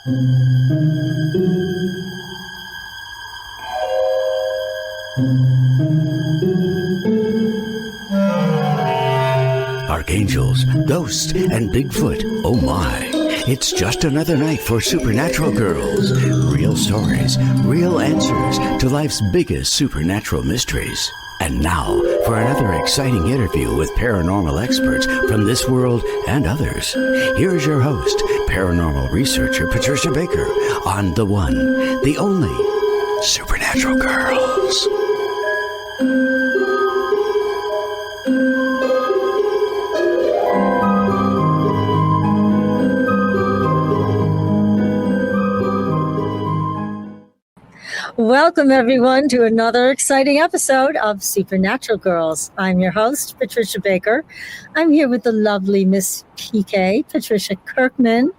Archangels, ghosts, and Bigfoot. Oh my. It's just another night for Supernatural Girls. Real stories, real answers to life's biggest supernatural mysteries. And now for another exciting interview with paranormal experts from this world and others. Here's your host, paranormal researcher Patricia Baker, on the one, the only Supernatural Girls. Welcome, everyone, to another exciting episode of Supernatural Girls. I'm your host, Patricia Baker. I'm here with the lovely Miss PK, Patricia Kirkman.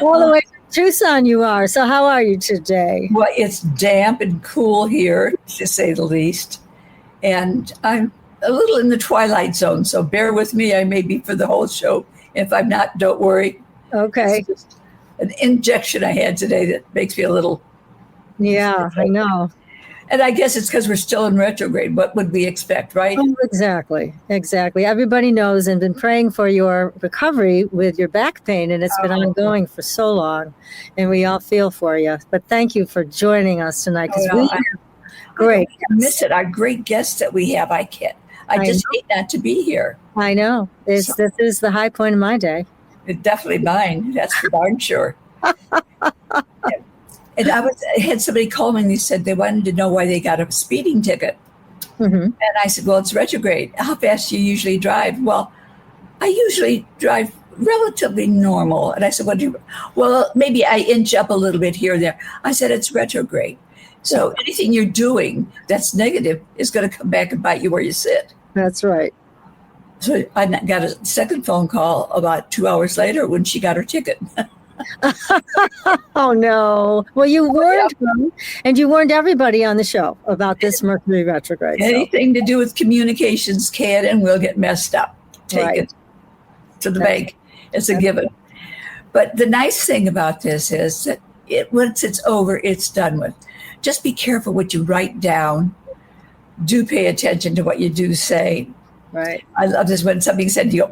All the way from Tucson you are. So how are you today? Well, it's damp and cool here, to say the least. And I'm a little in the twilight zone, so bear with me. I may be for the whole show. If I'm not, don't worry. Okay. It's just an injection I had today that makes me a little... Yeah, I know. And I guess it's because we're still in retrograde. What would we expect, right? Oh, exactly. Everybody knows and been praying for your recovery with your back pain, and it's been ongoing for so long, and we all feel for you. But thank you for joining us tonight. Great. I miss it. Our great guests that we have. I just hate not to be here. I know. This is the high point of my day. It's definitely mine. That's for darn sure. And I had somebody call me and they said they wanted to know why they got a speeding ticket. Mm-hmm. And I said, well, it's retrograde. How fast do you usually drive? Well, I usually drive relatively normal. And I said, well, maybe I inch up a little bit here or there. I said, it's retrograde. So anything you're doing that's negative is going to come back and bite you where you sit. That's right. So I got a second phone call about 2 hours later when she got her ticket. Oh, no. Well, you warned them, and you warned everybody on the show about this Mercury retrograde. Anything to do with communications can and will get messed up. Take it to the bank. It's a given. But the nice thing about this is that once it's over, it's done with. Just be careful what you write down. Do pay attention to what you do say. Right. I love this when somebody said, you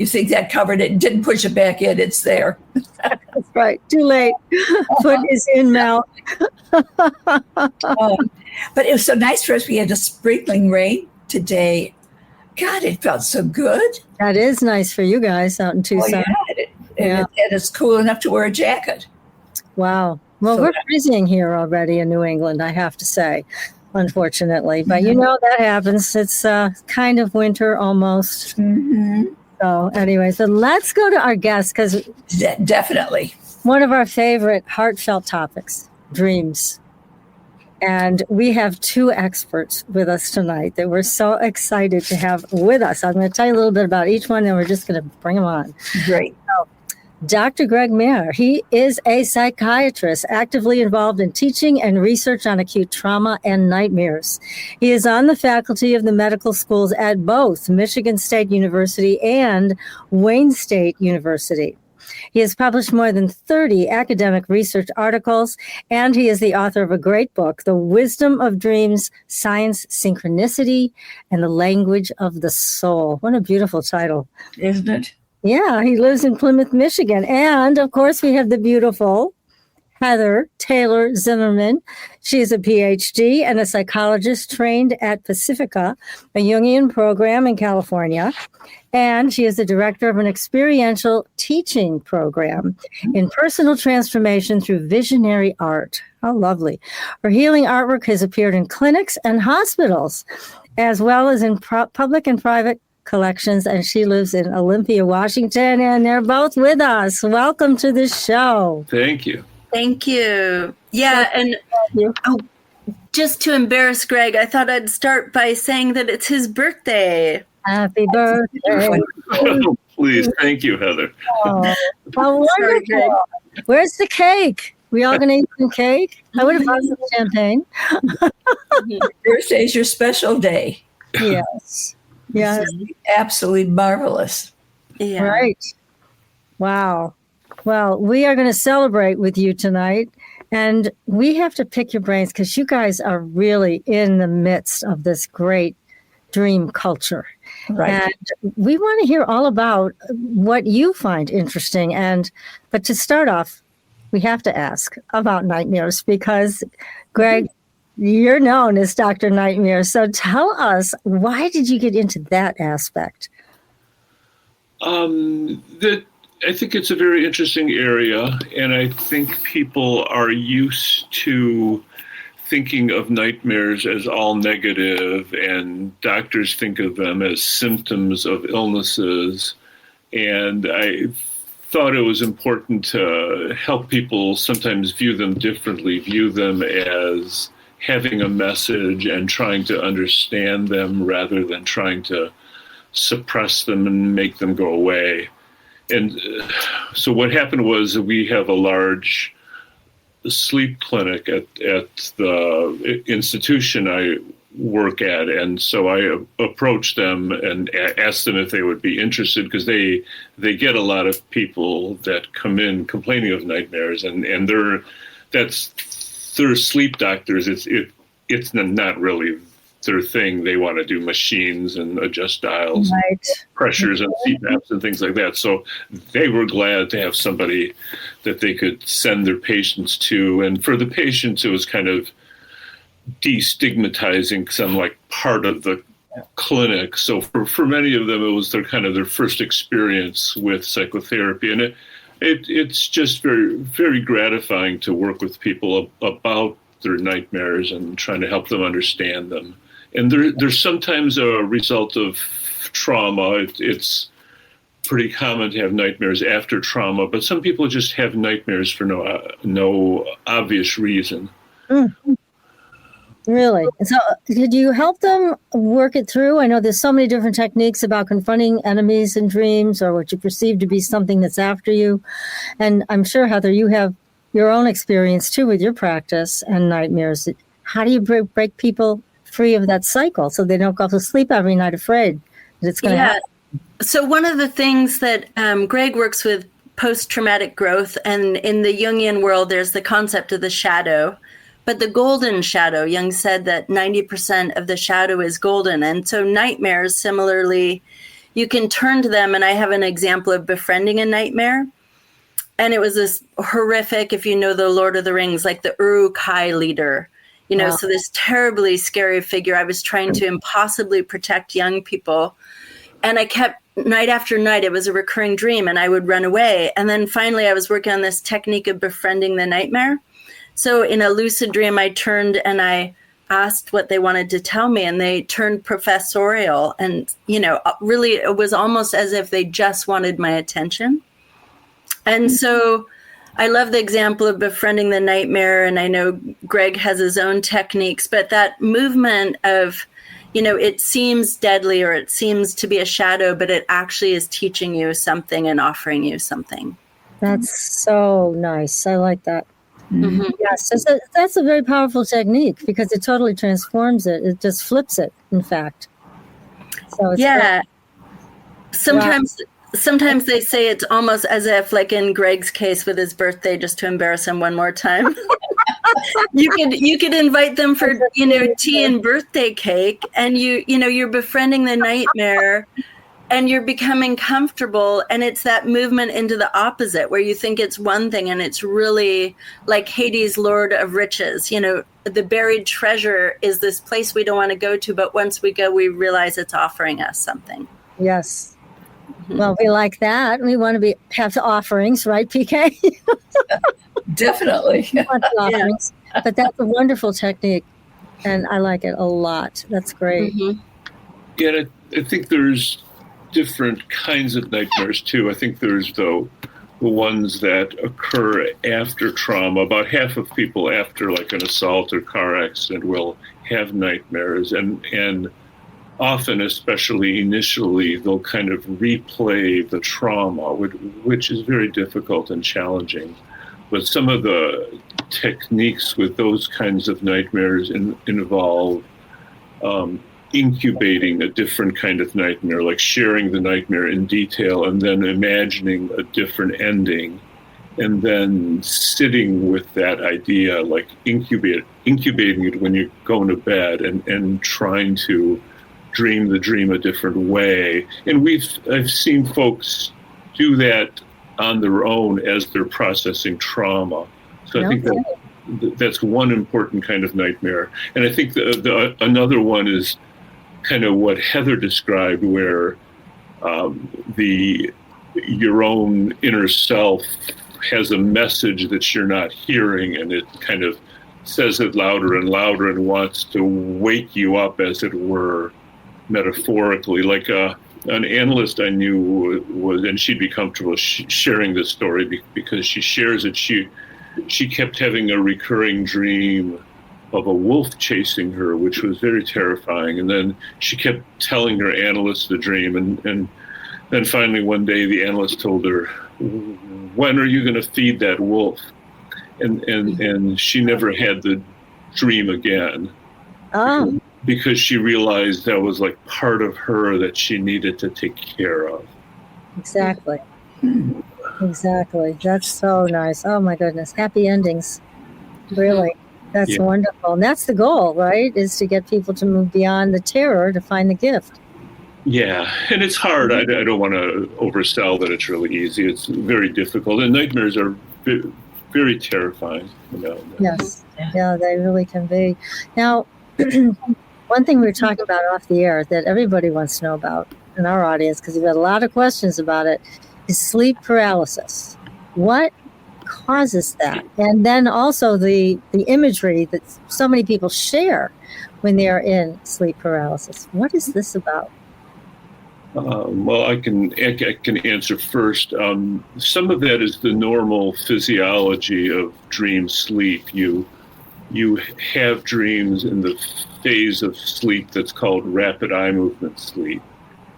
think that covered it and didn't push it back in, it's there. That's right. Too late. Foot is in mouth. But it was so nice for us. We had a sprinkling rain today. God, it felt so good. That is nice for you guys out in Tucson. And it's cool enough to wear a jacket. Wow. Well, we're freezing here already in New England, I have to say. Unfortunately, but that happens. It's kind of winter almost. Mm-hmm. So anyway, so let's go to our guest, because definitely one of our favorite heartfelt topics, dreams. And we have two experts with us tonight that we're so excited to have with us. I'm going to tell you a little bit about each one, and we're just going to bring them on. Great. So, Dr. Greg Mahr, he is a psychiatrist actively involved in teaching and research on acute trauma and nightmares. He is on the faculty of the medical schools at both Michigan State University and Wayne State University. He has published more than 30 academic research articles, and he is the author of a great book, The Wisdom of Dreams, Science, Synchronicity, and the Language of the Soul. What a beautiful title. Isn't it? Yeah, he lives in Plymouth, Michigan. And, of course, we have the beautiful Heather Taylor Zimmerman. She is a Ph.D. and a psychologist trained at Pacifica, a Jungian program in California. And she is the director of an experiential teaching program in personal transformation through visionary art. How lovely. Her healing artwork has appeared in clinics and hospitals, as well as in public and private collections, and she lives in Olympia, Washington, and they're both with us. Welcome to the show. Thank you. Thank you. Yeah, and just to embarrass Greg, I thought I'd start by saying that it's his birthday. Happy birthday. Oh, please, thank you, Heather. Oh, how wonderful. Where's the cake? We all going to eat some cake? I would have brought some champagne. Thursday's your special day. Yes. Yes. Absolutely marvelous. Yeah. Right. Wow. Well, we are going to celebrate with you tonight. And we have to pick your brains because you guys are really in the midst of this great dream culture. Right. And we want to hear all about what you find interesting. But to start off, we have to ask about nightmares because, Greg, you're known as Dr. Nightmare. So tell us, why did you get into that aspect? I think it's a very interesting area, and I think people are used to thinking of nightmares as all negative, and doctors think of them as symptoms of illnesses. And I thought it was important to help people sometimes view them differently, view them as having a message and trying to understand them rather than trying to suppress them and make them go away. And so what happened was we have a large sleep clinic at the institution I work at. And so I approached them and asked them if they would be interested because they get a lot of people that come in complaining of nightmares, and they're sleep doctors. It's not really their thing. They want to do machines and adjust dials, right, pressures and CPAPs and things like that. So they were glad to have somebody that they could send their patients to. And for the patients, it was kind of destigmatizing because I'm like part of the clinic. So for many of them, it was their first experience with psychotherapy. And it's just very, very gratifying to work with people about their nightmares and trying to help them understand them. And there's sometimes a result of trauma. It's pretty common to have nightmares after trauma, but some people just have nightmares for no obvious reason. Really? So did you help them work it through? I know there's so many different techniques about confronting enemies in dreams or what you perceive to be something that's after you. And I'm sure, Heather, you have your own experience too with your practice and nightmares. How do you break people free of that cycle so they don't go to sleep every night afraid that it's going to happen? So one of the things that Greg works with post-traumatic growth, and in the Jungian world, there's the concept of the shadow, but the golden shadow. Jung said that 90% of the shadow is golden. And so nightmares, similarly, you can turn to them. And I have an example of befriending a nightmare. And it was this horrific, if you know the Lord of the Rings, like the Uruk-hai leader, so this terribly scary figure. I was trying to impossibly protect young people. And I kept, night after night, it was a recurring dream, and I would run away. And then finally, I was working on this technique of befriending the nightmare. So in a lucid dream, I turned and I asked what they wanted to tell me, and they turned professorial. And, really, it was almost as if they just wanted my attention. And so I love the example of befriending the nightmare, and I know Greg has his own techniques, but that movement of, it seems deadly or it seems to be a shadow, but it actually is teaching you something and offering you something. That's so nice. I like that. Mm-hmm. Yes, that's a very powerful technique because it totally transforms it. It just flips it, in fact. So it's Sometimes they say it's almost as if, like in Greg's case with his birthday, just to embarrass him one more time, you could invite them for, tea and birthday cake, and you're befriending the nightmare and you're becoming comfortable. And it's that movement into the opposite where you think it's one thing and it's really like Hades, Lord of Riches. The buried treasure is this place we don't want to go to, but once we go, we realize it's offering us something. Yes. Well, we like that. We want to have offerings, right, PK? Definitely. Offerings. But that's a wonderful technique, and I like it a lot. That's great. Mm-hmm. Yeah, I think there's different kinds of nightmares, too. I think there's the ones that occur after trauma. About half of people after, like, an assault or car accident will have nightmares, and often, especially initially, they'll kind of replay the trauma, which is very difficult and challenging. But some of the techniques with those kinds of nightmares involve incubating a different kind of nightmare, like sharing the nightmare in detail and then imagining a different ending, and then sitting with that idea, like incubating it when you're going to bed, and trying to dream the dream a different way. And I've seen folks do that on their own as they're processing trauma. So I think that's one important kind of nightmare. And I think another one is kind of what Heather described, where your own inner self has a message that you're not hearing, and it kind of says it louder and louder and wants to wake you up, as it were, metaphorically. Like an analyst I knew was, and she'd be comfortable sharing this story because she shares it. She kept having a recurring dream of a wolf chasing her, which was very terrifying. And then she kept telling her analyst the dream. And then finally one day the analyst told her, "When are you going to feed that wolf?" And she never had the dream again. Oh. Because she realized that was like part of her that she needed to take care of. Exactly. Exactly. That's so nice. Oh my goodness. Happy endings. Really. That's wonderful. And that's the goal, right? Is to get people to move beyond the terror to find the gift. Yeah. And it's hard. I don't want to oversell that it's really easy. It's very difficult. And nightmares are very terrifying. Yes. Yeah, they really can be. Now, one thing we were talking about off the air that everybody wants to know about in our audience, because we've had a lot of questions about it, is sleep paralysis. What causes that? And then also the imagery that so many people share when they are in sleep paralysis. What is this about? Well, I can answer first. Some of that is the normal physiology of dream sleep. You have dreams in the phase of sleep that's called rapid eye movement sleep.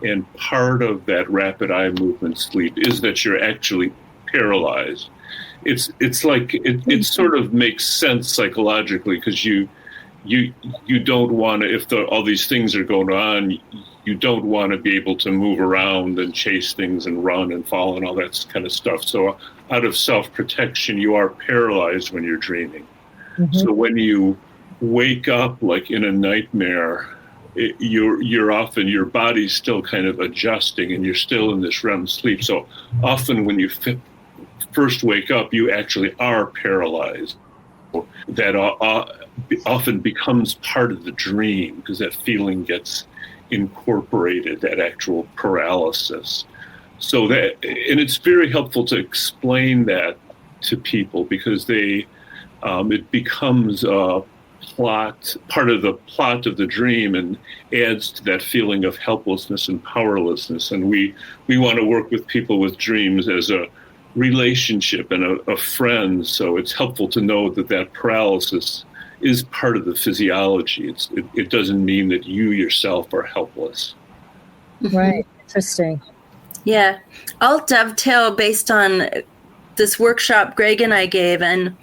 And part of that rapid eye movement sleep is that you're actually paralyzed. It's like it sort of makes sense psychologically, because you don't want to, if all these things are going on, you don't want to be able to move around and chase things and run and fall and all that kind of stuff. So out of self-protection, you are paralyzed when you're dreaming. Mm-hmm. So when you wake up like in a nightmare, you're often, your body's still kind of adjusting and you're still in this REM sleep. So often when you first wake up, you actually are paralyzed. That often becomes part of the dream, because that feeling gets incorporated, that actual paralysis. So that, and it's very helpful to explain that to people, because it becomes part of the plot of the dream, and adds to that feeling of helplessness and powerlessness. And we want to work with people with dreams as a relationship and a friend. So it's helpful to know that paralysis is part of the physiology. It doesn't mean that you yourself are helpless. Right. Interesting. Yeah. I'll dovetail based on this workshop Greg and I gave, and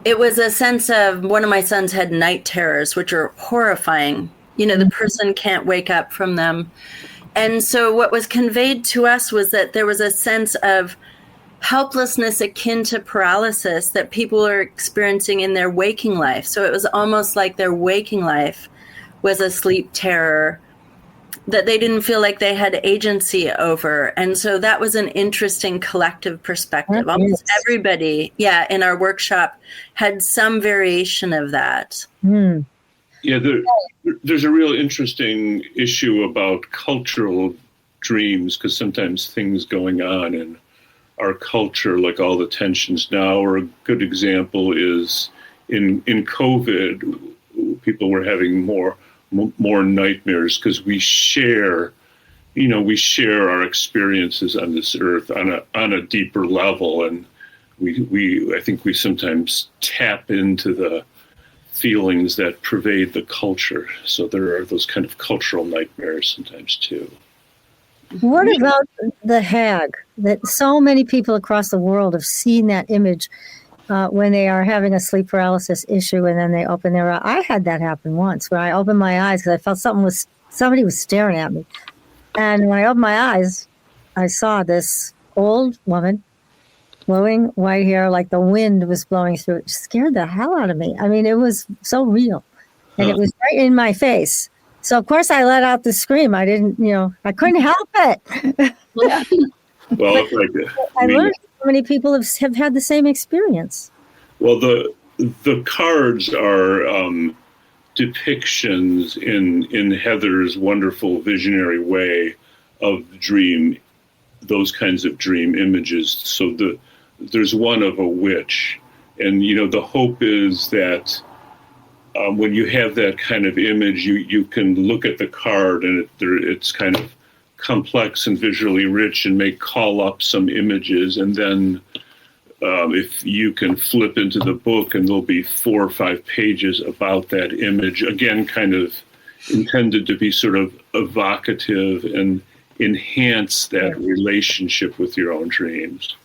it was a sense of, one of my sons had night terrors, which are horrifying. The person can't wake up from them. And so what was conveyed to us was that there was a sense of helplessness akin to paralysis that people are experiencing in their waking life. So it was almost like their waking life was a sleep terror that they didn't feel like they had agency over. And so that was an interesting collective perspective. Almost everybody, in our workshop had some variation of that. Mm. Yeah, there's a real interesting issue about cultural dreams, because sometimes things going on in our culture, like all the tensions now, or a good example is in COVID, people were having more nightmares, because we share our experiences on this earth on a deeper level, and I think we sometimes tap into the feelings that pervade the culture. So there are those kind of cultural nightmares sometimes too. What about the hag? That so many people across the world have seen that image when they are having a sleep paralysis issue, and then they open their eyes. I had that happen once, where I opened my eyes because I felt something was somebody was staring at me. And when I opened my eyes, I saw this old woman, flowing white hair, like the wind was blowing through it. It scared the hell out of me. I mean, it was so real. And it was right in my face. So, of course, I let out the scream. I didn't, I couldn't help it. Well, I learned so many people have had the same experience. Well, the cards are depictions in Heather's wonderful visionary way of those kinds of dream images. So there's one of a witch, and the hope is that when you have that kind of image, you can look at the card and it's kind of complex and visually rich and may call up some images, and then if you can flip into the book and there'll be 4 or 5 pages about that image, again, kind of intended to be sort of evocative and enhance that relationship with your own dreams.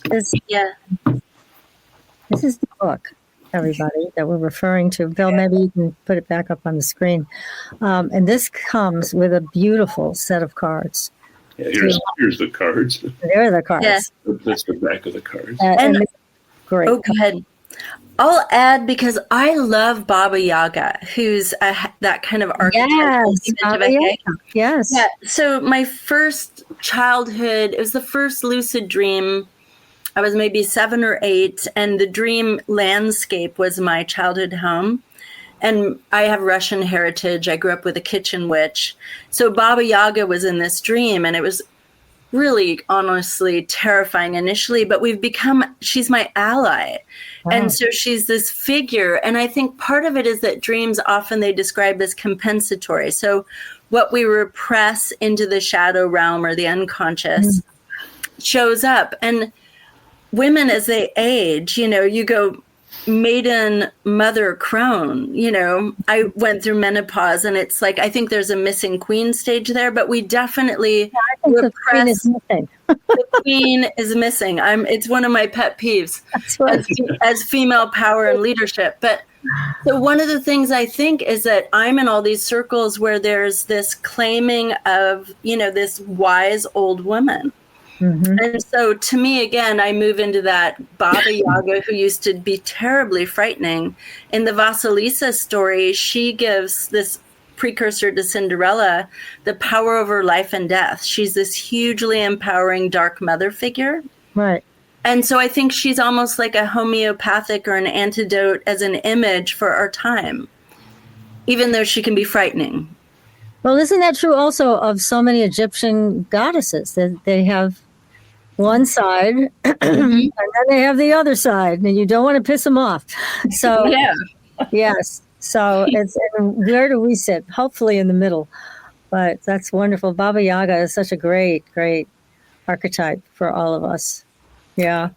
This is the book, everybody, that we're referring to. Bill, maybe you can put it back up on the screen. And this comes with a beautiful set of cards. Yeah, here's the cards. There are the cards. Yeah. That's the back of the cards. And great. Oh, go ahead. I'll add, because I love Baba Yaga, who's that kind of archetype. Yes. Yeah. So my first childhood, it was the first lucid dream. I was maybe 7 or 8, and the dream landscape was my childhood home. And I have Russian heritage. I grew up with a kitchen witch. So Baba Yaga was in this dream, and it was really, honestly, terrifying initially, but she's my ally. Wow. And so she's this figure. And I think part of it is that dreams often they describe as compensatory. So what we repress into the shadow realm or the unconscious shows up. And women, as they age, you go maiden, mother, crone. I went through menopause, and it's like, I think there's a missing queen stage there, but we definitely the queen is missing. The queen is missing. It's one of my pet peeves as female power and leadership. But so one of the things I think is that I'm in all these circles where there's this claiming of, this wise old woman. Mm-hmm. And so to me, again, I move into that Baba Yaga, who used to be terribly frightening. In the Vasilisa story, she gives this precursor to Cinderella the power over life and death. She's this hugely empowering dark mother figure. Right. And so I think she's almost like a homeopathic or an antidote as an image for our time, even though she can be frightening. Well, isn't that true also of so many Egyptian goddesses, that they have one side and then they have the other side, and you don't want to piss them off. So yes. So where do we sit? Hopefully in the middle. But that's wonderful. Baba Yaga is such a great, great archetype for all of us. Yeah.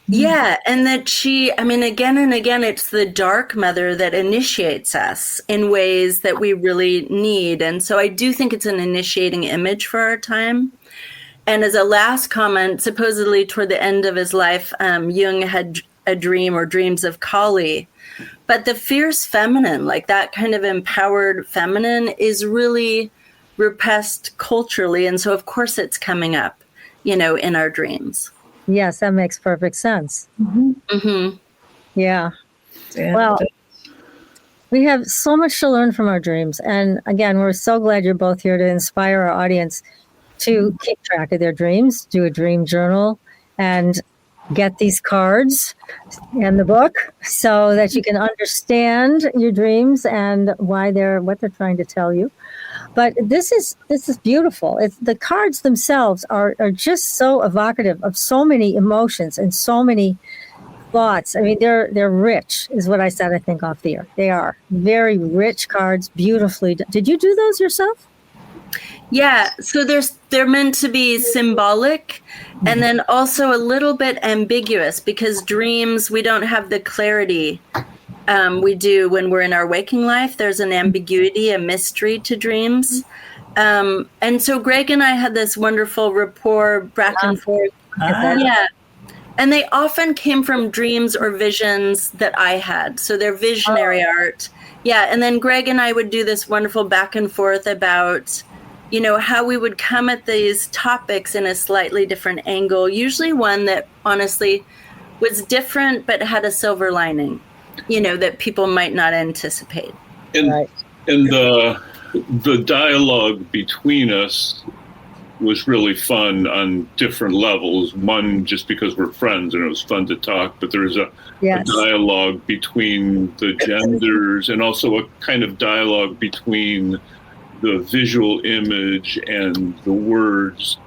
Yeah. And that again and again, it's the dark mother that initiates us in ways that we really need. And so I do think it's an initiating image for our time. And as a last comment, supposedly toward the end of his life, Jung had a dream or dreams of Kali. But the fierce feminine, like that kind of empowered feminine, is really repressed culturally. And so, of course, it's coming up, in our dreams. Yes, that makes perfect sense. Mm-hmm. Mm-hmm. Yeah. Well, we have so much to learn from our dreams. And again, we're so glad you're both here to inspire our audience to keep track of their dreams, do a dream journal, and get these cards and the book so that you can understand your dreams and what they're trying to tell you. But this is beautiful. The cards themselves are just so evocative of so many emotions and so many thoughts. I mean, they're rich, is what I said, I think, off the air. They are very rich cards, beautifully done. Did you do those yourself? Yeah, so they're meant to be symbolic and then also a little bit ambiguous, because dreams, we don't have the clarity we do when we're in our waking life. There's an ambiguity, a mystery to dreams. And so Greg and I had this wonderful rapport back and forth. Yeah. And they often came from dreams or visions that I had. So they're visionary art. Yeah. And then Greg and I would do this wonderful back and forth about, how we would come at these topics in a slightly different angle, usually one that honestly was different, but had a silver lining, that people might not anticipate. And the dialogue between us was really fun on different levels. One, just because we're friends and it was fun to talk, but there's a dialogue between the genders, and also a kind of dialogue between the visual image and the words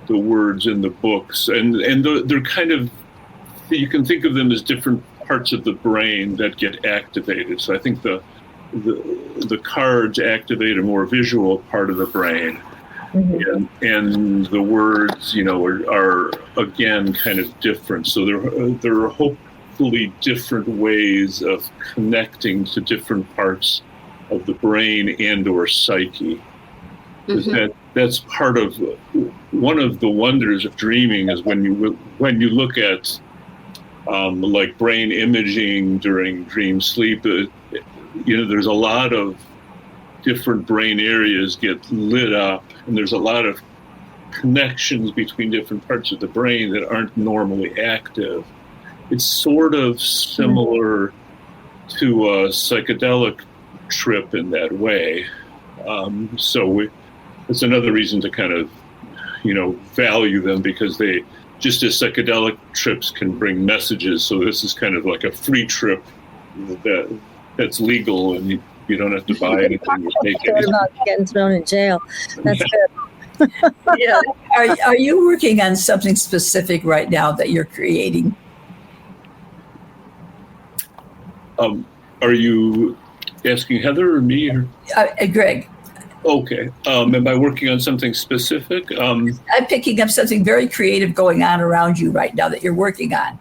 in the books. And they're kind of, you can think of them as different parts of the brain that get activated. So I think the cards activate a more visual part of the brain. Mm-hmm. And the words, are again kind of different. So there are hopefully different ways of connecting to different parts of the brain and or psyche. Mm-hmm. That's part of one of the wonders of dreaming is when you look at like brain imaging during dream sleep. There's a lot of different brain areas get lit up, and there's a lot of connections between different parts of the brain that aren't normally active. It's sort of similar to a psychedelic trip in that way. It's another reason to kind of, value them, because they, just as psychedelic trips can bring messages. So this is kind of like a free trip that's legal, and you don't have to buy anything. You take it. About getting thrown in jail. That's good. Yeah. Are you working on something specific right now that you're creating? Are you asking Heather or me? Or? Greg. Okay. Am I working on something specific? I'm picking up something very creative going on around you right now that you're working on.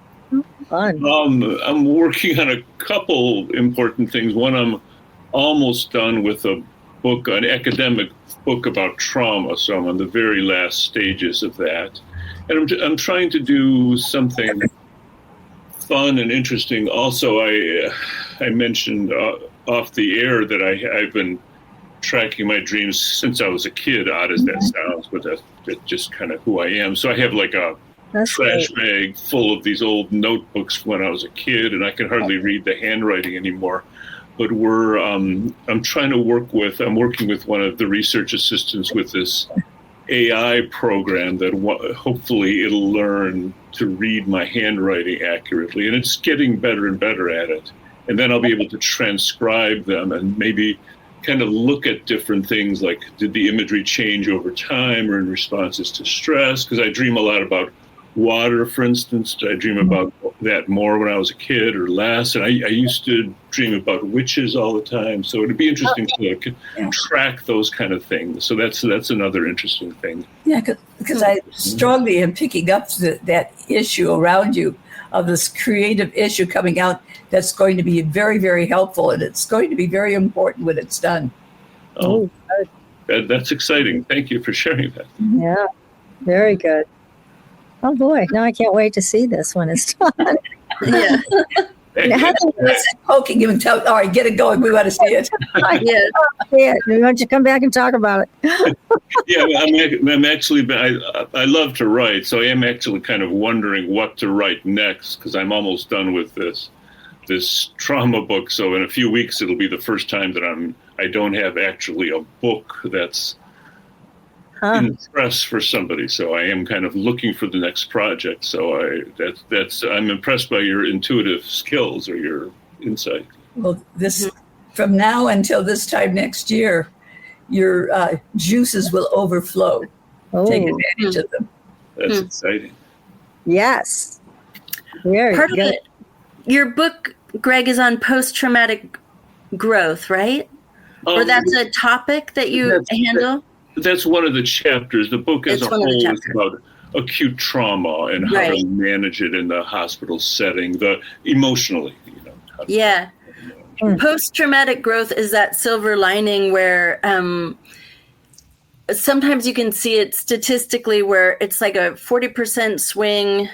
Fun. I'm working on a couple important things. One, I'm almost done with an academic book about trauma, so I'm on the very last stages of that. And I'm trying to do something fun and interesting. Also, I mentioned off the air that I've been tracking my dreams since I was a kid, odd as that sounds, but that's just kind of who I am. So I have like a trash bag full of these old notebooks when I was a kid, and I can hardly read the handwriting anymore. But I'm working with one of the research assistants with this AI program that hopefully it'll learn to read my handwriting accurately. And it's getting better and better at it. And then I'll be able to transcribe them and maybe kind of look at different things, like did the imagery change over time or in responses to stress? Because I dream a lot about water, for instance. I dream about that more when I was a kid or less. And I used to dream about witches all the time. So it'd be interesting to track those kind of things. So that's another interesting thing. Yeah, because I strongly am picking up that issue around you of this creative issue coming out that's going to be very, very helpful. And it's going to be very important when it's done. Oh, that's exciting. Thank you for sharing that. Yeah, very good. Oh boy, now I can't wait to see this when it's done. Yeah. Poking him and tell, all right, get it going. We want to see it. Yeah, we want you to come back and talk about it. Yeah, I'm actually, I love to write, so I am actually kind of wondering what to write next, because I'm almost done with this trauma book. So in a few weeks, it'll be the first time that I don't have actually a book that's in press for somebody. So I am kind of looking for the next project. So I'm impressed by your intuitive skills or your insight. Well, from now until this time next year, your juices will overflow. Take advantage of them. That's exciting. Yes. Very Part good. of it, your book, Greg, is on post-traumatic growth, right? Or that's a topic that you handle? That's one of the chapters. The book as a whole is about acute trauma and how to manage it in the hospital setting, emotionally. Yeah. Post-traumatic growth is that silver lining where sometimes you can see it statistically where it's like a 40% swing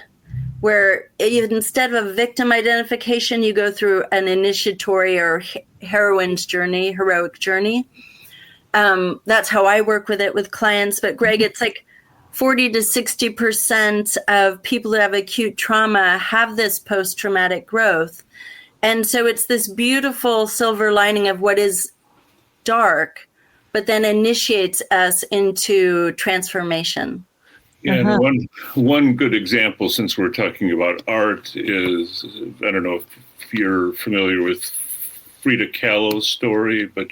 where instead of a victim identification, you go through an initiatory or heroic journey. That's how I work with it with clients. But Greg, it's like 40 to 60% of people that have acute trauma have this post-traumatic growth. And so it's this beautiful silver lining of what is dark, but then initiates us into transformation. Yeah, and one good example, since we're talking about art, is, I don't know if you're familiar with Frida Kahlo's story, but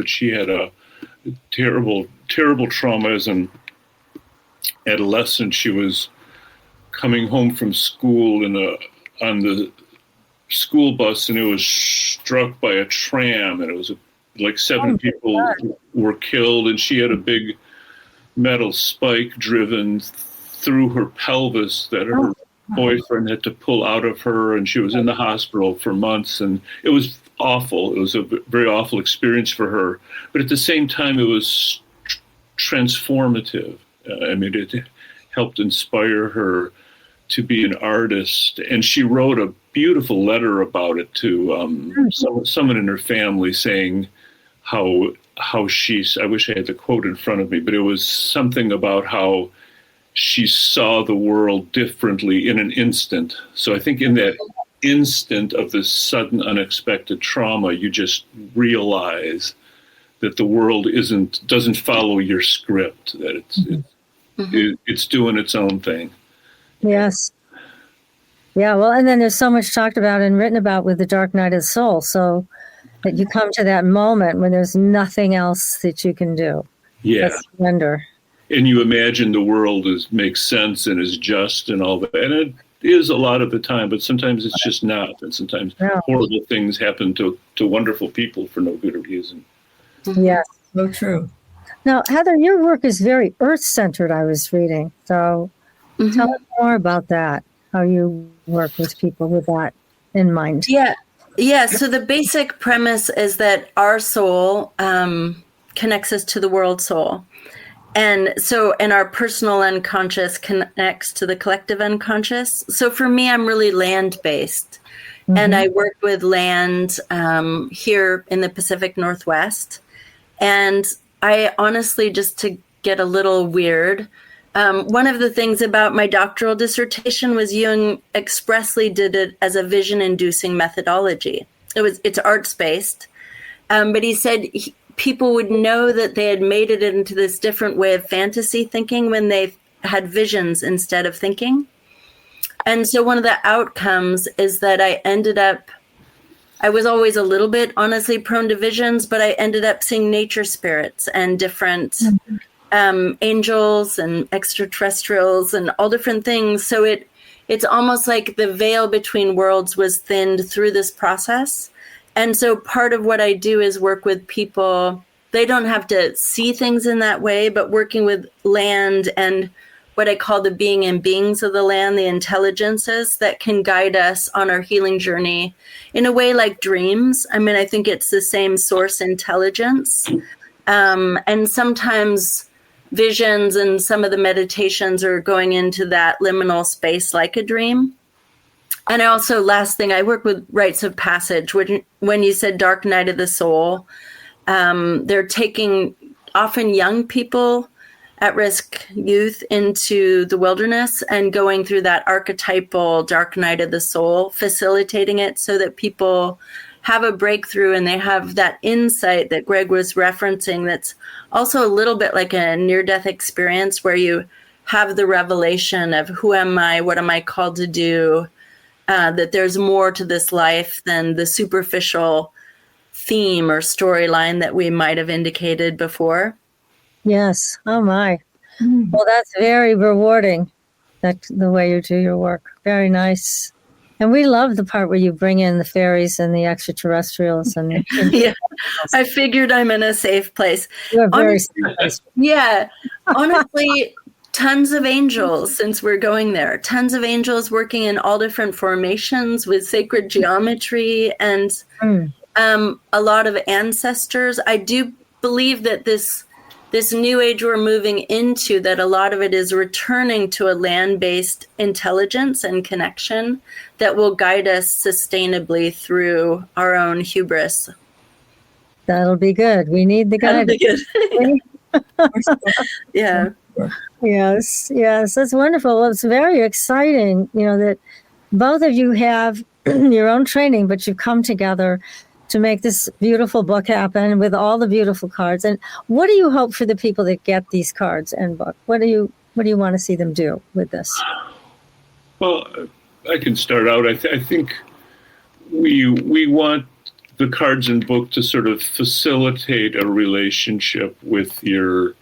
she had a terrible trauma as an adolescent. She was coming home from school on the school bus, and it was struck by a tram, and it was like 7 people were killed, and she had a big metal spike driven through her pelvis that her boyfriend had to pull out of her, and she was in the hospital for months, and it was awful. It was a very awful experience for her, but at the same time it was transformative. It helped inspire her to be an artist, and she wrote a beautiful letter about it to someone in her family, saying how I wish I had the quote in front of me, but it was something about how she saw the world differently in an instant. So I think in that instant of this sudden unexpected trauma, you just realize that the world doesn't follow your script, that it's doing its own thing. Yes. Yeah, well, and then there's so much talked about and written about with the dark night of the soul, so that you come to that moment when there's nothing else that you can do. Yeah. But surrender. And you imagine the world makes sense and is just and all that. And it is a lot of the time, but sometimes it's just not. And sometimes horrible things happen to wonderful people for no good reason. Yes. So true. Now, Heather, your work is very earth-centered, I was reading. So tell us more about that, how you work with people with that in mind. Yeah. So the basic premise is that our soul connects us to the world soul. And our personal unconscious connects to the collective unconscious. So for me, I'm really land-based. And I work with land here in the Pacific Northwest. And I honestly, just to get a little weird, one of the things about my doctoral dissertation was Jung expressly did it as a vision-inducing methodology. It's arts-based, but he said people would know that they had made it into this different way of fantasy thinking when they had visions instead of thinking. And so one of the outcomes is that I was always a little bit honestly prone to visions, but I ended up seeing nature spirits and different angels and extraterrestrials and all different things. So it's almost like the veil between worlds was thinned through this process. And so part of what I do is work with people. They don't have to see things in that way, but working with land and what I call the being and beings of the land, the intelligences that can guide us on our healing journey in a way like dreams. I mean, I think it's the same source intelligence. And sometimes visions and some of the meditations are going into that liminal space like a dream. And I also, last thing, I work with rites of passage. When you said dark night of the soul, they're taking often young people, at-risk youth, into the wilderness and going through that archetypal dark night of the soul, facilitating it so that people have a breakthrough and they have that insight that Greg was referencing. That's also a little bit like a near-death experience where you have the revelation of who am I, what am I called to do, that there's more to this life than the superficial theme or storyline that we might have indicated before. Yes. Oh, my. Well, that's very rewarding, the way you do your work. Very nice. And we love the part where you bring in the fairies and the extraterrestrials. And yeah, I figured I'm in a safe place. You're very safe. Yeah. Honestly, tons of angels, since we're going there. Tons of angels working in all different formations with sacred geometry and a lot of ancestors. I do believe that this this new age we're moving into, that a lot of it is returning to a land-based intelligence and connection that will guide us sustainably through our own hubris. That'll be good. We need the guidance. Yeah. Yes, that's wonderful. Well, it's very exciting, that both of you have your own training, but you've come together to make this beautiful book happen with all the beautiful cards. And what do you hope for the people that get these cards and book? What do you want to see them do with this? Well, I can start out. I think we want the cards and book to sort of facilitate a relationship with your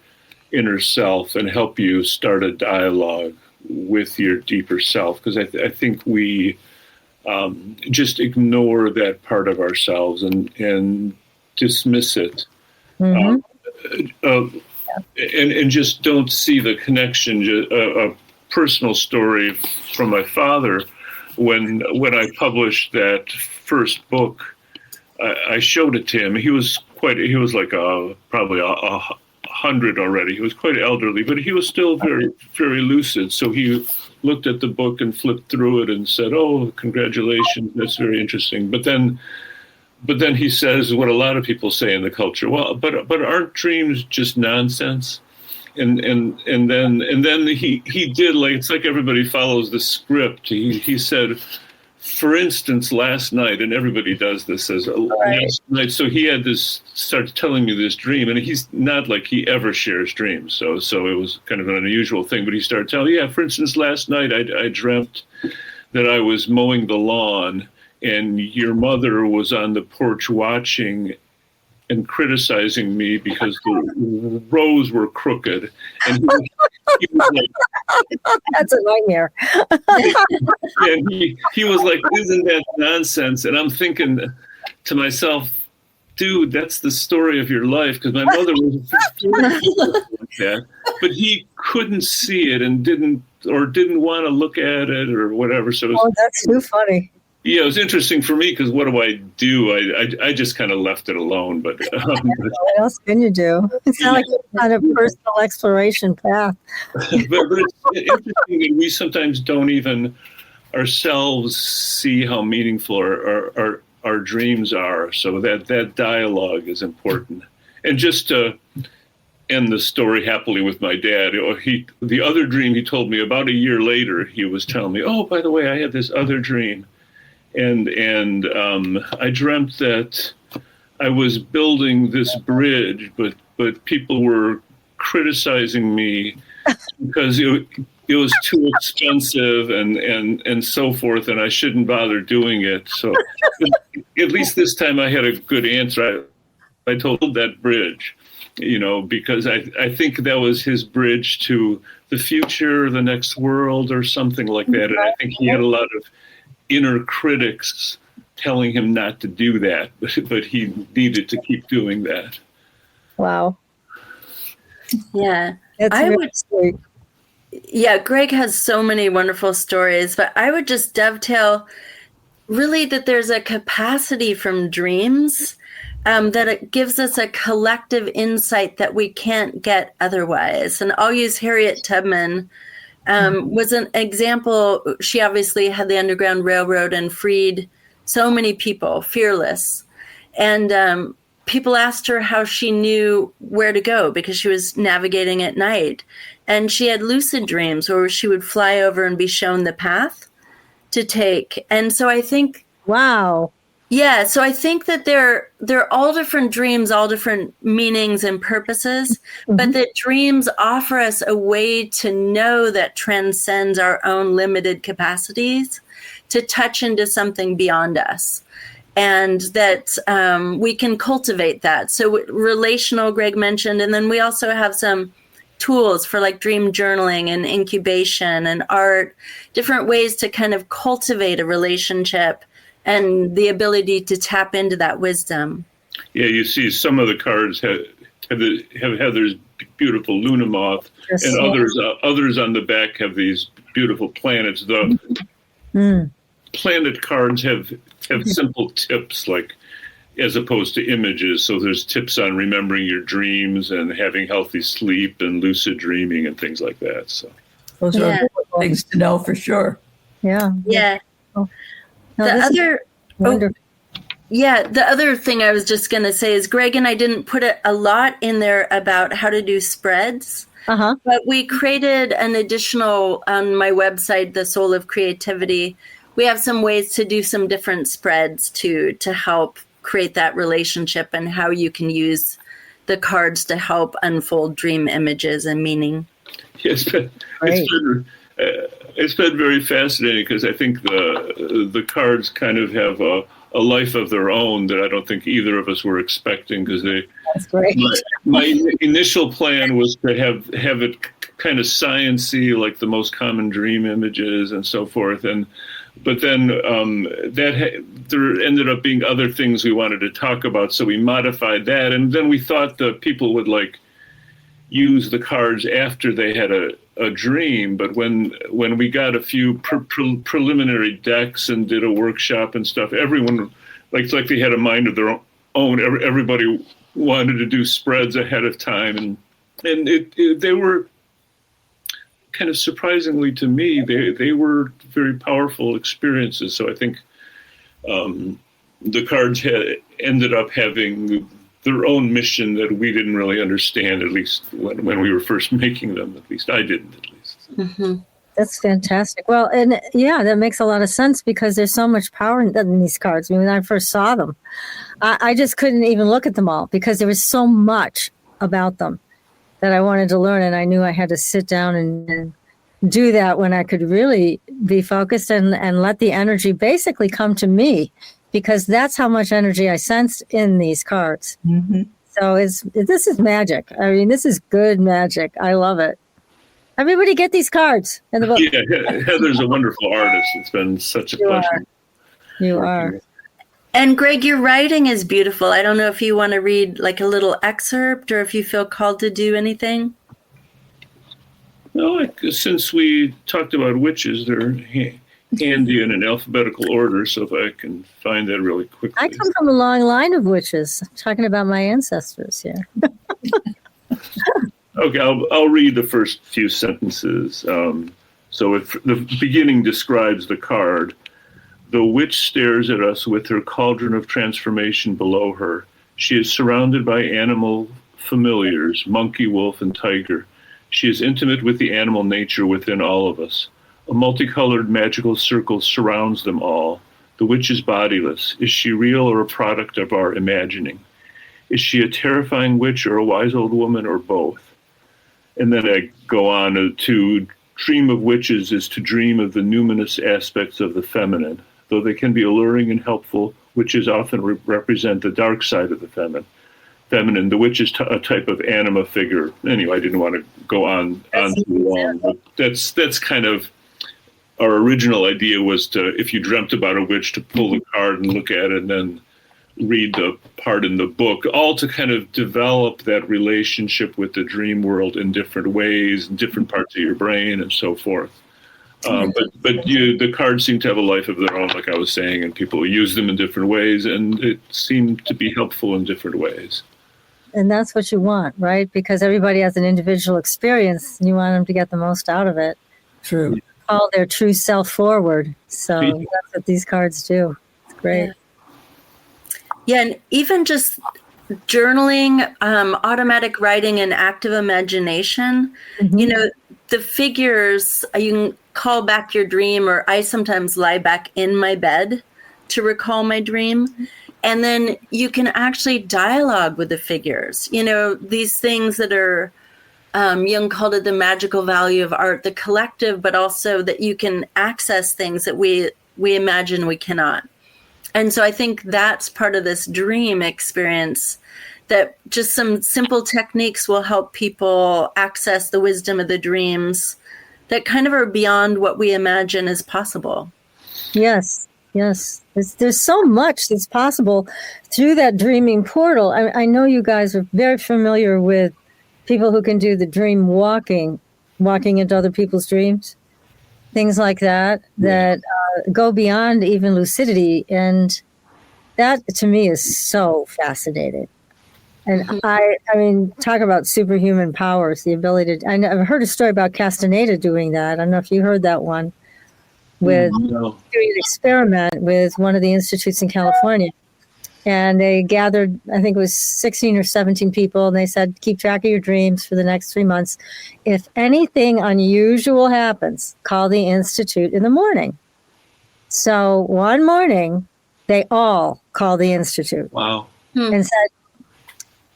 inner self and help you start a dialogue with your deeper self. Because I think we just ignore that part of ourselves and dismiss it. And just don't see the connection. A personal story from my father, when I published that first book, I showed it to him. He was like probably 100 already. He was quite elderly, but he was still very, very lucid. So he looked at the book and flipped through it and said, "Oh, congratulations, that's very interesting." But then he says what a lot of people say in the culture: "Well, but aren't dreams just nonsense?" And then he did, like, it's like everybody follows the script. He said, for instance, last night, and everybody does this, last night. So he had started telling me this dream, and he's not like he ever shares dreams. So it was kind of an unusual thing, but he started telling, for instance, last night I dreamt that I was mowing the lawn and your mother was on the porch watching and criticizing me because the rows were crooked. And he was like, that's a nightmare. and he was like, "Isn't that nonsense?" And I'm thinking to myself, dude, that's the story of your life, because my mother was like that, but he couldn't see it and didn't want to look at it or whatever. So that's too funny. Yeah, it was interesting for me because what do? I just kind of left it alone. But what else can you do? It's not like it's not a personal exploration path. but it's interesting that we sometimes don't even ourselves see how meaningful our dreams are. So that dialogue is important. And just to end the story happily with my dad, the other dream he told me about a year later, he was telling me, "Oh, by the way, I had this other dream. And I dreamt that I was building this bridge, but people were criticizing me because it was too expensive and so forth, and I shouldn't bother doing it. So at least this time I had a good answer. I told that bridge, because I think that was his bridge to the future, the next world, or something like that. And I think he had a lot of inner critics telling him not to do that, but he needed to keep doing that. Wow. Yeah. Sweet. Yeah, Greg has so many wonderful stories, but I would just dovetail really that there's a capacity from dreams that it gives us a collective insight that we can't get otherwise. And I'll use Harriet Tubman was an example. She obviously had the Underground Railroad and freed so many people, fearless. And people asked her how she knew where to go because she was navigating at night. And she had lucid dreams where she would fly over and be shown the path to take. And so I think... Wow. Yeah, so I think that they're all different dreams, all different meanings and purposes, but that dreams offer us a way to know that transcends our own limited capacities, to touch into something beyond us, and that we can cultivate that. So relational, Greg mentioned, and then we also have some tools for like dream journaling and incubation and art, different ways to kind of cultivate a relationship and the ability to tap into that wisdom. Yeah, you see some of the cards have Heather's beautiful Luna moth, and others on the back have these beautiful planets. The planet cards have simple tips like as opposed to images. So there's tips on remembering your dreams and having healthy sleep and lucid dreaming and things like that. So those are important things to know for sure. Yeah. Yeah. Oh. The other thing I was just going to say is Greg and I didn't put a lot in there about how to do spreads. But we created an additional on my website, The Soul of Creativity. We have some ways to do some different spreads to help create that relationship and how you can use the cards to help unfold dream images and meaning. Yeah, it's been very fascinating because I think the cards kind of have a life of their own that I don't think either of us were expecting, because that's great. My initial plan was to have it kind of science-y, like the most common dream images and so forth, but then there ended up being other things we wanted to talk about, so we modified that, and then we thought that people would like use the cards after they had a dream. But when we got a few preliminary decks and did a workshop and stuff, everyone like they had a mind of their own. Everybody wanted to do spreads ahead of time, and they were kind of surprisingly to me, they were very powerful experiences. So I think the cards ended up having their own mission that we didn't really understand, at least when we were first making them. At least I didn't, at least. Mm-hmm. That's fantastic. Well, and yeah, that makes a lot of sense because there's so much power in these cards. I mean, when I first saw them, I just couldn't even look at them all because there was so much about them that I wanted to learn. And I knew I had to sit down and do that when I could really be focused and let the energy basically come to me, because that's how much energy I sensed in these cards. Mm-hmm. So this is magic. I mean, this is good magic. I love it. Everybody get these cards in the book. Yeah, Heather's a wonderful artist. It's been such a pleasure. You are. And Greg, your writing is beautiful. I don't know if you want to read like a little excerpt or if you feel called to do anything. No, since we talked about witches, they're handy in an alphabetical order, so if I can find that really quickly. I come from a long line of witches, talking about my ancestors here. Okay, I'll read the first few sentences. So if the beginning describes the card, the witch stares at us with her cauldron of transformation below her. She is surrounded by animal familiars, monkey, wolf, and tiger. She is intimate with the animal nature within all of us. A multicolored magical circle surrounds them all. The witch is bodiless. Is she real or a product of our imagining? Is she a terrifying witch or a wise old woman or both? And then I go on to dream of witches is to dream of the numinous aspects of the feminine. Though they can be alluring and helpful, witches often represent the dark side of the feminine. The witch is a type of anima figure. Anyway, I didn't want to go on too long, but that's kind of our original idea was to, if you dreamt about a witch, to pull the card and look at it and then read the part in the book, all to kind of develop that relationship with the dream world in different ways, in different parts of your brain and so forth. But the cards seem to have a life of their own, like I was saying, and people use them in different ways, and it seemed to be helpful in different ways. And that's what you want, right? Because everybody has an individual experience, and you want them to get the most out of it. True. Call their true self forward. So that's what these cards do. It's great. Yeah, and even just journaling, automatic writing, and active imagination, you know, the figures, you can call back your dream, or I sometimes lie back in my bed to recall my dream. And then you can actually dialogue with the figures. You know, these things that are, Jung called it the magical value of art, the collective, but also that you can access things that we imagine we cannot. And so I think that's part of this dream experience, that just some simple techniques will help people access the wisdom of the dreams that kind of are beyond what we imagine is possible. Yes. There's so much that's possible through that dreaming portal. I know you guys are very familiar with people who can do the dream walking into other people's dreams, things like that go beyond even lucidity. And That to me is so fascinating. And I mean, talk about superhuman powers, the ability to, I've heard a story about Castaneda doing that. I don't know if you heard that one, with doing an experiment with one of the institutes in California. And they gathered, I think it was 16 or 17 people, and they said, keep track of your dreams for the next 3 months. If anything unusual happens, call the institute in the morning. So one morning, they all called the institute. Wow. And said,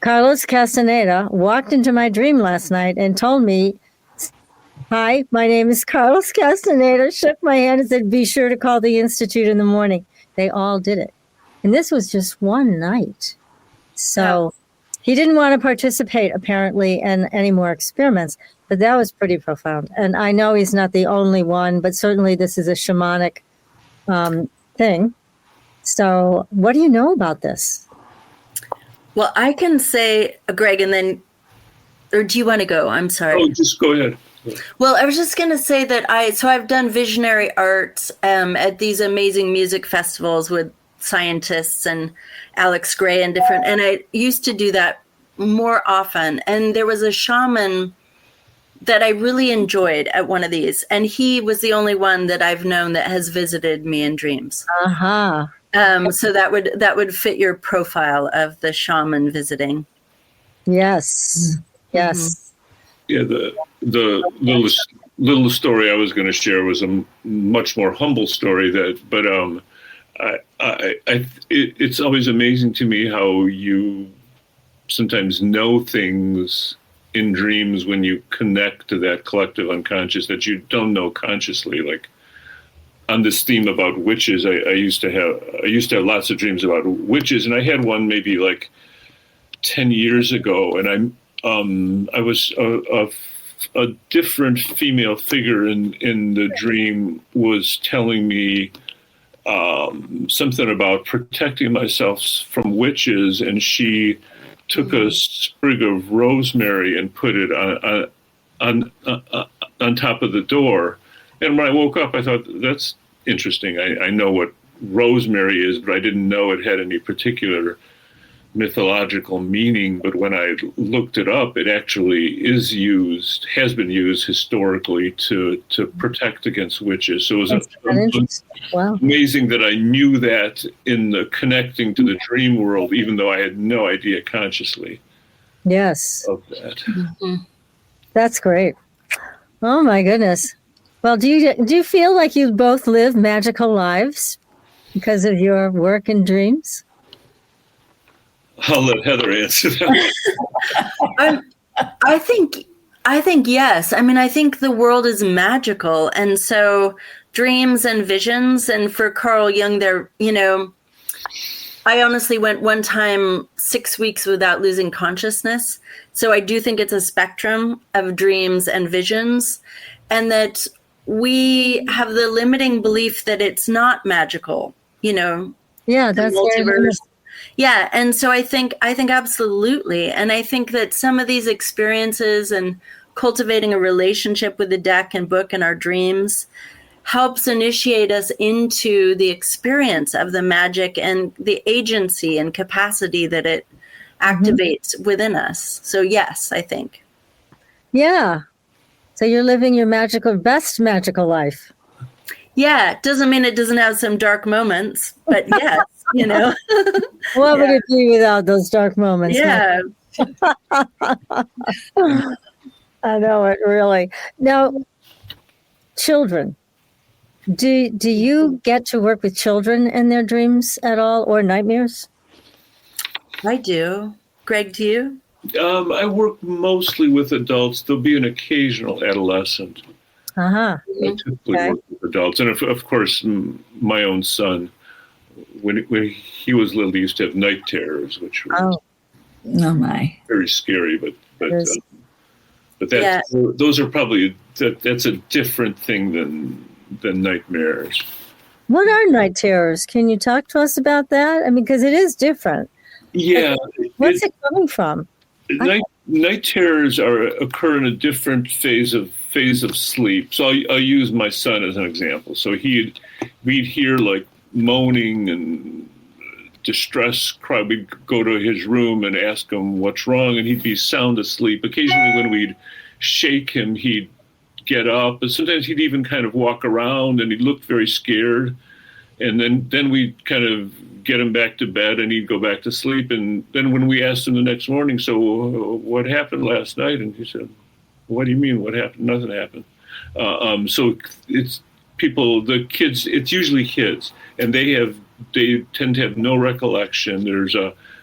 Carlos Castaneda walked into my dream last night and told me, hi, my name is Carlos Castaneda, shook my hand and said, be sure to call the institute in the morning. They all did it. And this was just one night. So he didn't want to participate, apparently, in any more experiments, but that was pretty profound. And I know he's not the only one, but certainly this is a shamanic thing. So what do you know about this? Well, I can say, Greg, and then, or do you want to go? I'm sorry. Oh, just go ahead. Well, I was just going to say that I've done visionary arts at these amazing music festivals with scientists and Alex Gray and I used to do that more often. And there was a shaman that I really enjoyed at one of these. And he was the only one that I've known that has visited me in dreams. Uh-huh. So that would fit your profile of the shaman visiting. Yes. Yes. Yeah, the little story I was going to share was a much more humble story. It's always amazing to me how you sometimes know things in dreams when you connect to that collective unconscious that you don't know consciously. Like on this theme about witches, I used to have lots of dreams about witches, and I had one maybe like 10 years ago, and I was a different female figure in the dream was telling me something about protecting myself from witches, and she took a sprig of rosemary and put it on top of the door. And when I woke up, I thought, that's interesting. I know what rosemary is, but I didn't know it had any particular mythological meaning. But when I looked it up, it actually has been used historically to protect against witches. So it was amazing that I knew that in the connecting to the dream world, even though I had no idea consciously. Yes. Of that. Mm-hmm. That's great. Oh my goodness. Well, do you feel like you both live magical lives because of your work and dreams? I'll let Heather answer that. I think yes. I mean, I think the world is magical, and so dreams and visions. And for Carl Jung, I honestly went one time 6 weeks without losing consciousness. So I do think it's a spectrum of dreams and visions, and that we have the limiting belief that it's not magical. Yeah, that's multiverse. Yeah, and so I think absolutely, and I think that some of these experiences and cultivating a relationship with the deck and book and our dreams helps initiate us into the experience of the magic and the agency and capacity that it activates within us. So yes, I think. Yeah. So you're living your best magical life. Yeah, it doesn't mean it doesn't have some dark moments, but yes, What would it be without those dark moments? Yeah. I know it really. Now, children, do you get to work with children in their dreams at all, or nightmares? I do. Greg, do you? I work mostly with adults. There'll be an occasional adolescent. Uh-huh. I typically work with adults. And of course, my own son, when he was little, he used to have night terrors, which were my very scary. But those are probably, that's a different thing than nightmares. What are night terrors? Can you talk to us about that? I mean, because it is different. Yeah. What's it coming from? Night terrors occur in a different phase of sleep. So I'll use my son as an example. So we'd hear like moaning and distress cry. We'd go to his room and ask him what's wrong, and he'd be sound asleep. Occasionally when we'd shake him, he'd get up, but sometimes he'd even kind of walk around, and he looked very scared. And then we'd kind of get him back to bed, and he'd go back to sleep. And then when we asked him the next morning, so what happened last night? And he said, what do you mean, what happened? Nothing happened. So it's people, the kids, it's usually kids, and they tend to have no recollection. There's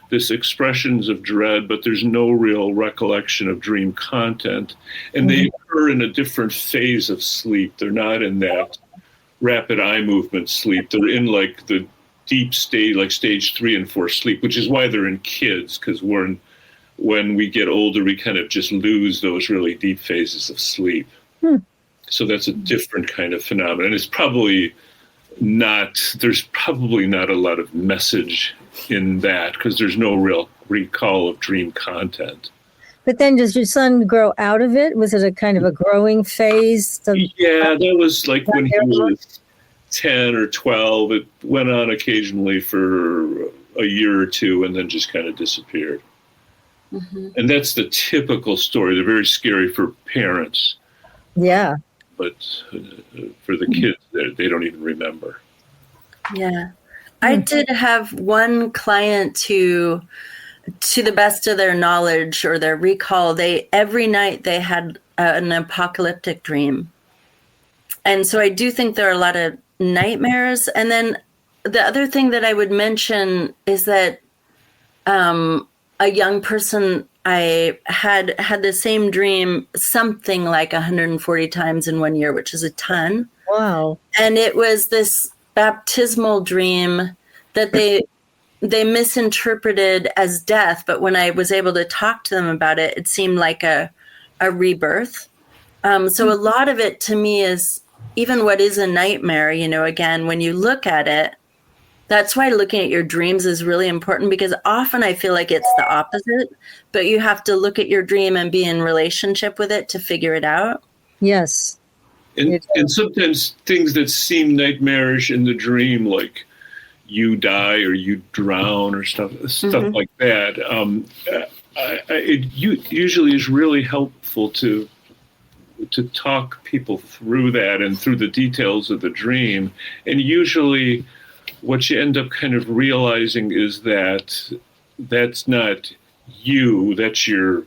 this expressions of dread, but there's no real recollection of dream content. And they occur in a different phase of sleep. They're not in that rapid eye movement sleep. They're in like the deep state, like stage 3 and 4 sleep, which is why they're in kids, because when we get older, we kind of just lose those really deep phases of sleep. So that's a different kind of phenomenon. And it's probably there's probably not a lot of message in that, because there's no real recall of dream content. But then does your son grow out of it? Was it a kind of a growing phase? Yeah, that was like when he was 10 or 12. It went on occasionally for a year or two and then just kind of disappeared. And that's the typical story. They're very scary for parents. Yeah. But for the kids, they don't even remember. Yeah. I did have one client who, to the best of their knowledge or their recall, every night they had an apocalyptic dream. And so I do think there are a lot of nightmares. And then the other thing that I would mention is that a young person, I had the same dream something like 140 times in 1 year, which is a ton. Wow. And it was this baptismal dream that they misinterpreted as death. But when I was able to talk to them about it, it seemed like a rebirth. So a lot of it to me is even what is a nightmare, again, when you look at it, that's why looking at your dreams is really important, because often I feel like it's the opposite, but you have to look at your dream and be in relationship with it to figure it out. Yes. And sometimes things that seem nightmarish in the dream, like you die or you drown or stuff like that, it usually is really helpful to talk people through that and through the details of the dream. And usually what you end up kind of realizing is that that's not you, that's your,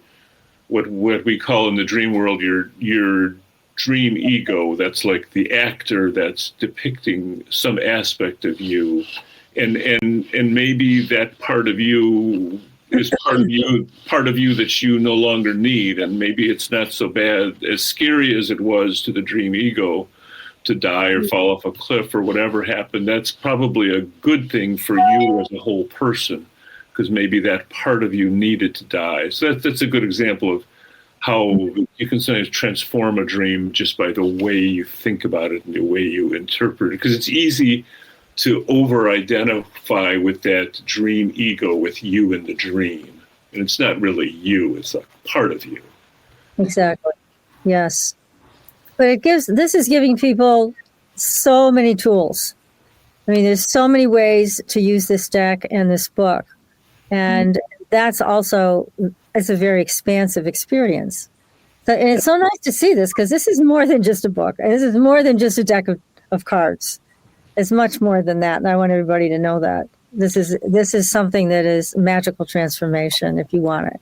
what we call in the dream world, your dream ego. That's like the actor that's depicting some aspect of you. And maybe that part of you is part of you that you no longer need. And maybe it's not so bad, as scary as it was to the dream ego to die or fall off a cliff or whatever happened. That's probably a good thing for you as a whole person, because maybe that part of you needed to die. So that's a good example of how you can sometimes transform a dream just by the way you think about it and the way you interpret it. Because it's easy to over-identify with that dream ego, with you in the dream. And it's not really you, it's a part of you. Exactly. Yes. But this is giving people so many tools. I mean, there's so many ways to use this deck and this book. And that's also, it's a very expansive experience. So, and it's so nice to see this, because this is more than just a book. This is more than just a deck of cards. It's much more than that. And I want everybody to know that. This is something that is magical transformation if you want it.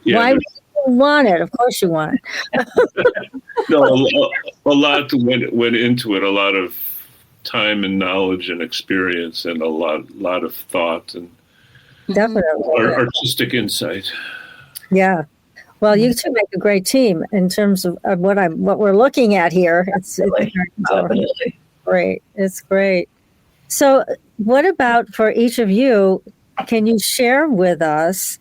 Yeah, why would you want it? Of course you want it. No, a lot went into it, a lot of time and knowledge and experience and a lot of thought and Definitely. Artistic insight. Yeah. Well, you two make a great team in terms of what we're looking at here. It's great. It's great. So what about for each of you, can you share with us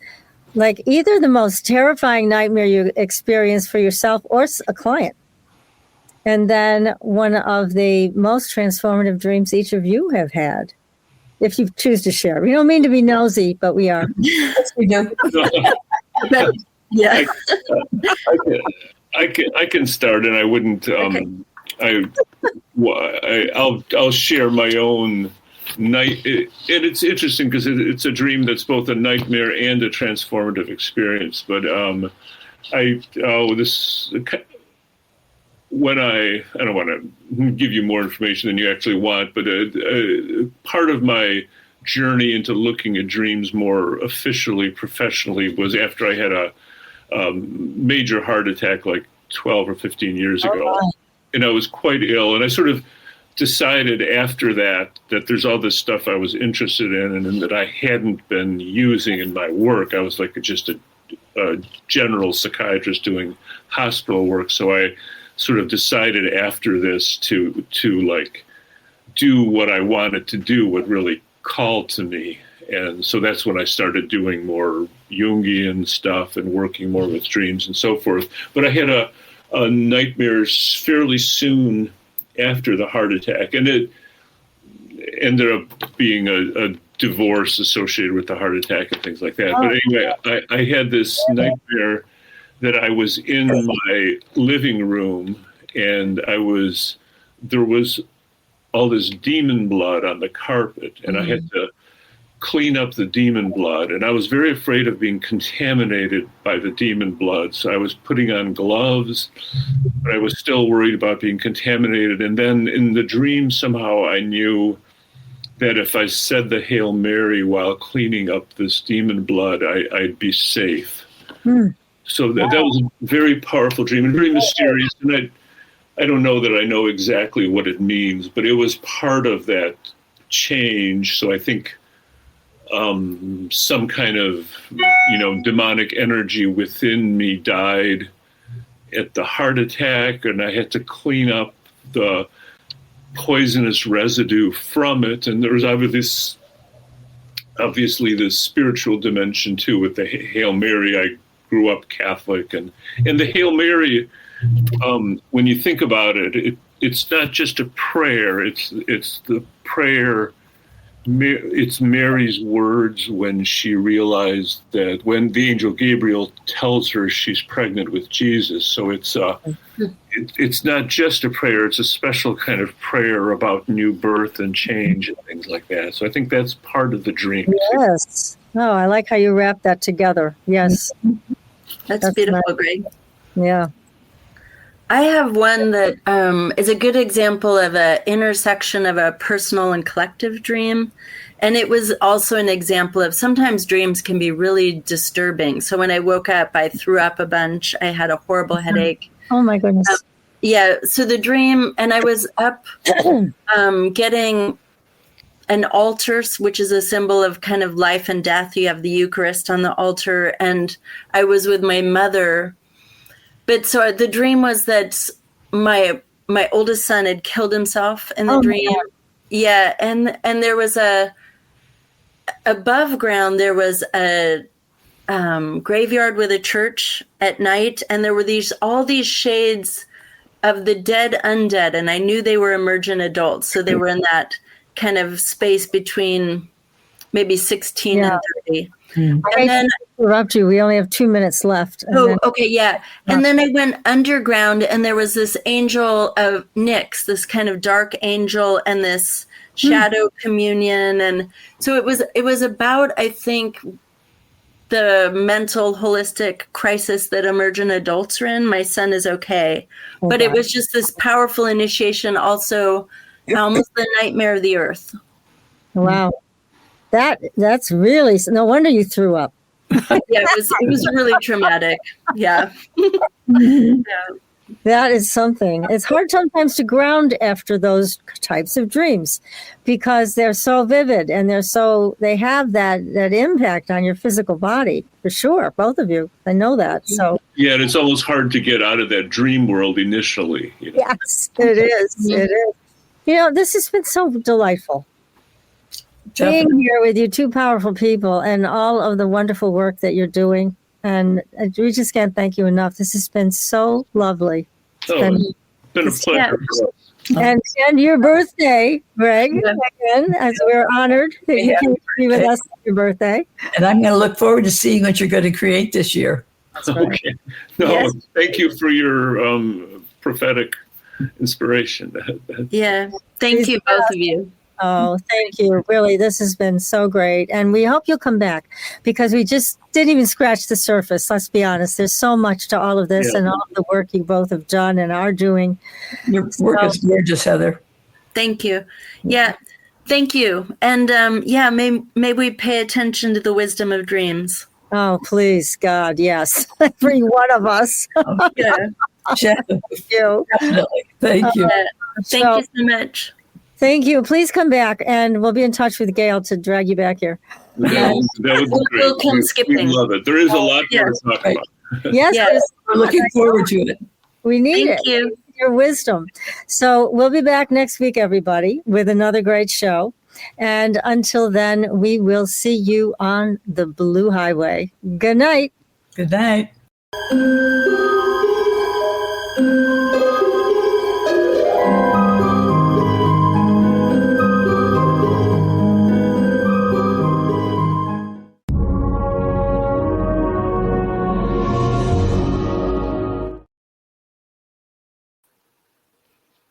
like either the most terrifying nightmare you experienced for yourself or a client? And then one of the most transformative dreams each of you have had, if you choose to share. We don't mean to be nosy, but we are. Yes, we do. Yeah. I can start, and I wouldn't. I'll share my own and it's interesting because it's a dream that's both a nightmare and a transformative experience. But when I don't want to give you more information than you actually want, but part of my journey into looking at dreams more officially, professionally, was after I had a major heart attack like 12 or 15 years ago. Wow. And I was quite ill. And I sort of decided after that there's all this stuff I was interested in and that I hadn't been using in my work. I was like just a general psychiatrist doing hospital work. So I sort of decided after this to like do what I wanted to do, what really called to me. And so that's when I started doing more Jungian stuff and working more with dreams and so forth. But I had a nightmares fairly soon after the heart attack, and it ended up being a divorce associated with the heart attack and things like that. But anyway, I had this nightmare that I was in my living room, and there was all this demon blood on the carpet, and I had to clean up the demon blood. And I was very afraid of being contaminated by the demon blood. So I was putting on gloves, but I was still worried about being contaminated. And then in the dream, somehow I knew that if I said the Hail Mary while cleaning up this demon blood, I'd be safe. So that was a very powerful dream and very mysterious. And I don't know that I know exactly what it means, but it was part of that change. So I think some kind of, demonic energy within me died at the heart attack, and I had to clean up the poisonous residue from it. And there was obviously this spiritual dimension too with the Hail Mary. I grew up Catholic, and the Hail Mary, when you think about it, it's not just a prayer. It's the prayer. It's Mary's words when she realized that when the angel Gabriel tells her she's pregnant with Jesus. So it's not just a prayer. It's a special kind of prayer about new birth and change and things like that. So I think that's part of the dream. Yes. Oh, I like how you wrap that together. Yes. That's beautiful, nice. Greg. Yeah. I have one that is a good example of an intersection of a personal and collective dream. And it was also an example of sometimes dreams can be really disturbing. So when I woke up, I threw up a bunch. I had a horrible headache. Oh, my goodness. So the dream, and I was up getting an altar, which is a symbol of kind of life and death. You have the Eucharist on the altar. And I was with my mother. But so the dream was that my oldest son had killed himself in the dream. Yeah, and there was above ground there was a graveyard with a church at night, and there were all these shades of the dead undead, and I knew they were emergent adults, so they were in that kind of space between maybe 16 and 30. And then interrupt you. We only have 2 minutes left. Okay, yeah. And then I went underground, and there was this angel of Nyx, this kind of dark angel, and this shadow communion, and so it was about, I think, the mental holistic crisis that emergent adults are in. My son is okay, but it was just this powerful initiation. Also, almost the nightmare of the earth. Wow. That's really, no wonder you threw up. Yeah, it was really traumatic. Yeah. That is something. It's hard sometimes to ground after those types of dreams because they're so vivid and they have that impact on your physical body, for sure. Both of you, I know that. So yeah, and it's almost hard to get out of that dream world initially. Yes, it is. It is. This has been so delightful. Being here with you, two powerful people, and all of the wonderful work that you're doing. And we just can't thank you enough. This has been so lovely. It's been a pleasure. And your birthday, Greg, again, as we're honored that you can be with us on your birthday. And I'm going to look forward to seeing what you're going to create this year. That's right. Okay. No, thank you for your prophetic inspiration. Yeah. Thank you, both of you. Oh, thank you. Really, this has been so great. And we hope you'll come back because we just didn't even scratch the surface. Let's be honest. There's so much to all of this and all of the work you both have done and are doing. Your work is gorgeous, Heather. Thank you. Yeah. Thank you. And may we pay attention to the wisdom of dreams. Oh, please, God, yes. Every one of us. Yeah. Thank you. Definitely. Thank you. Thank you so much. Thank you. Please come back, and we'll be in touch with Gail to drag you back here. That would be great. We'll come skipping. We love it. There is a lot more to talk about. Yes, We're looking forward to it. we need Thank it. you. Your wisdom. So we'll be back next week, everybody, with another great show. And until then, we will see you on the Blue Highway. Good night. Good night.